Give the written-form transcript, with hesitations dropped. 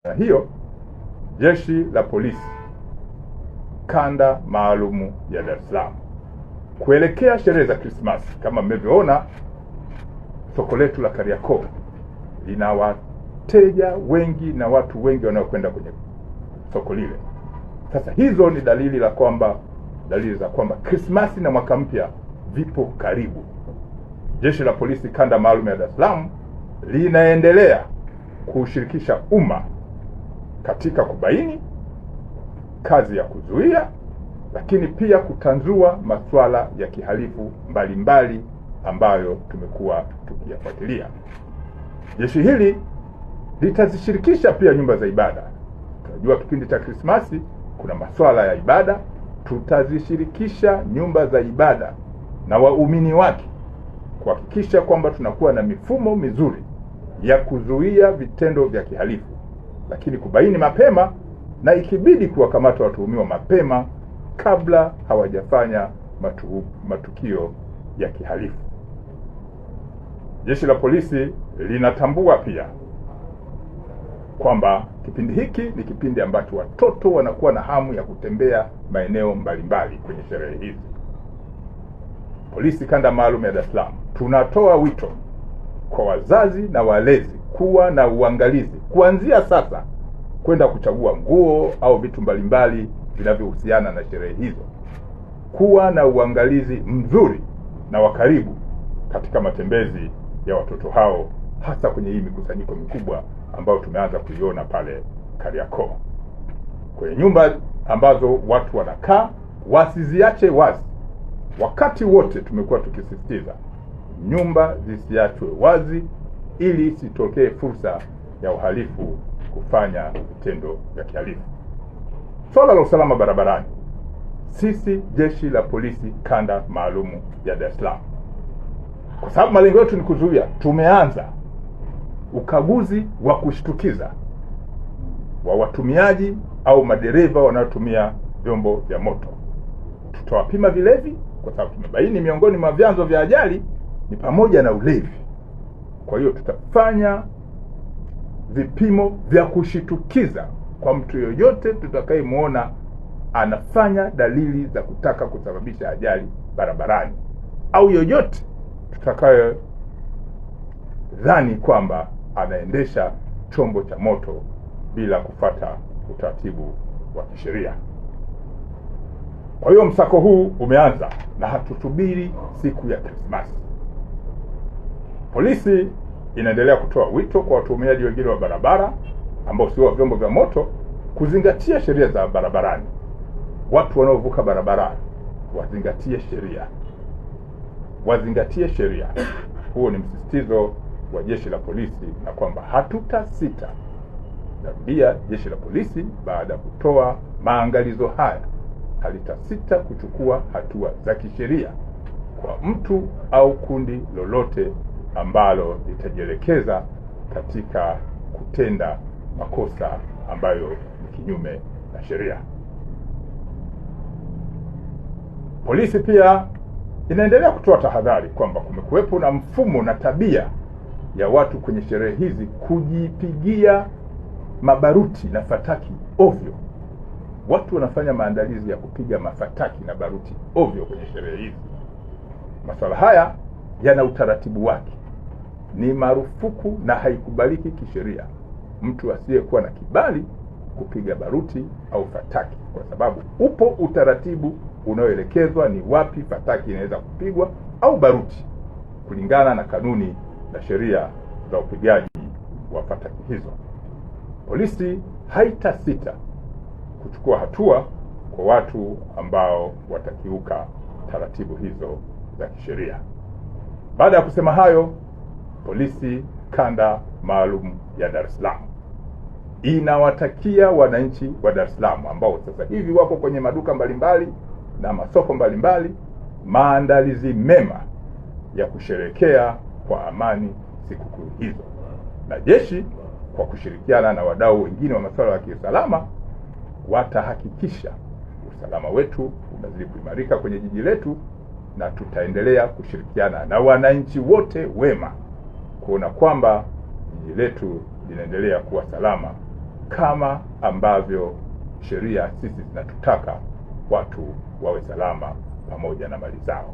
Na hiyo Jeshi la Polisi Kanda Maalumu ya Dar es Salaam, kuelekea sherehe za Krismasi, kama mmevyoona soko letu la Kariakoo lina wateja wengi na watu wengi wanaokwenda kwenye soko lile. Sasa hizo ni dalili za kwamba Krismasi na mwaka mpya vipo karibu. Jeshi la Polisi Kanda Maalumu ya Dar es Salaam linaendelea kushirikisha umma katika kubaini, kazi ya kuzuia, lakini pia kutanzua masuala ya kihalifu mbalimbali ambayo tumekuwa tukiyafuatilia. Jeshi hili litazishirikisha pia nyumba za ibada. Tunajua kipindi cha Krismasi kuna masuala ya ibada, tutazishirikisha nyumba za ibada na waumini wake kuhakikisha kwamba tunakuwa na mifumo mizuri ya kuzuia vitendo vya kihalifu, lakini kubaini mapema na ikibidi kuwakamata watuhumiwa mapema kabla hawajafanya matukio ya kihalifu. Jeshi la Polisi linatambua pia kwamba kipindi hiki ni kipindi ambacho watoto wanakuwa na hamu ya kutembea maeneo mbalimbali kwenye sherehe hizi. Polisi Kanda Maalumu ya Dar es Salaam tunatoa wito kwa wazazi na walezi kuwa na uangalizi kuanzia sasa kwenda kuchagua nguo au vitu mbalimbali vinavyohusiana na sherehe hizo. Kuwa na uangalizi mzuri na wa karibu katika matembezi ya watoto hao, hasa kwenye hii mikusanyiko mikubwa ambayo tumeanza kuiona pale Kariakoo. Kwenye nyumba ambazo watu wanakaa, wasiziache wazi. Wakati wote tumekuwa tukisisitiza nyumba zisiachwe wazi ili isitokee fursa ya uhalifu kufanya vitendo vya kihalifu. Swala la usalama barabarani, sisi Jeshi la Polisi Kanda Maalumu ya Dar es Salaam, kwa sababu malengo yetu ni kuzuia, tumeanza ukaguzi wa kushtukiza wa watumiaji au madereva wanaotumia vyombo vya moto. Tutawapima vilevi kwa sababu tumebaini miongoni mwa vyanzo vya ajali ni pamoja na ulevi. Kwa hiyo tutafanya vipimo vya kushitukiza kwa mtu yoyote tutakayemuona anafanya dalili za kutaka kusababisha ajali barabarani, au yoyote tutakaye dhani kwamba anaendesha chombo cha moto bila kufuata utaratibu wa kisheria. Kwa hiyo msako huu umeanza na hatusubiri siku ya Krismasi. Polisi inaendelea kutoa wito kwa watumiaji wengine wa barabara ambao sio wa vyombo vya moto kuzingatia sheria za barabarani. Watu wanaovuka barabara wazingatie sheria. Wazingatie sheria. Huo ni msisitizo wa Jeshi la Polisi, na kwamba hatutasita. Narudia, Jeshi la Polisi baada ya kutoa maangalizo haya halitasita kuchukua hatua za kisheria kwa mtu au kundi lolote ambalo litajielekeza katika kutenda makosa ambayo ni kinyume na sheria. Polisi pia inaendelea kutoa tahadhari kwamba kumekuwepo na mfumo na tabia ya watu kwenye sherehe hizi kujipigia mabaruti na fataki ovyo. Watu wanafanya maandalizi ya kupiga mafataki na baruti ovyo kwenye sherehe hizi. Masuala haya yana utaratibu wake. Ni marufuku na haikubaliki kisheria mtu asiyekuwa na kibali kupiga baruti au fataki, kwa sababu upo utaratibu unaoelekezwa ni wapi fataki inaweza kupigwa au baruti kulingana na kanuni na sheria za upigaji wa fataki hizo. Polisi haitasita kuchukua hatua kwa watu ambao watakiuka taratibu hizo za kisheria. Baada ya kusema hayo, Polisi Kanda Maalumu ya Dar es Salaam inawatakia wananchi wa Dar es Salaam ambao sasa hivi wako kwenye maduka mbalimbali na masoko mbalimbali maandalizi mema ya kusherekea kwa amani sikukuu hizo. Na jeshi kwa kushirikiana na wadau wengine wa masuala ya kiusalama watahakikisha usalama wetu unazidi kuimarika kwenye jiji letu, na tutaendelea kushirikiana na wananchi wote wema kuona kwamba jiji letu linaendelea kuwa salama kama ambavyo sheria sisi zinatutaka watu wawe salama pamoja na mali zao.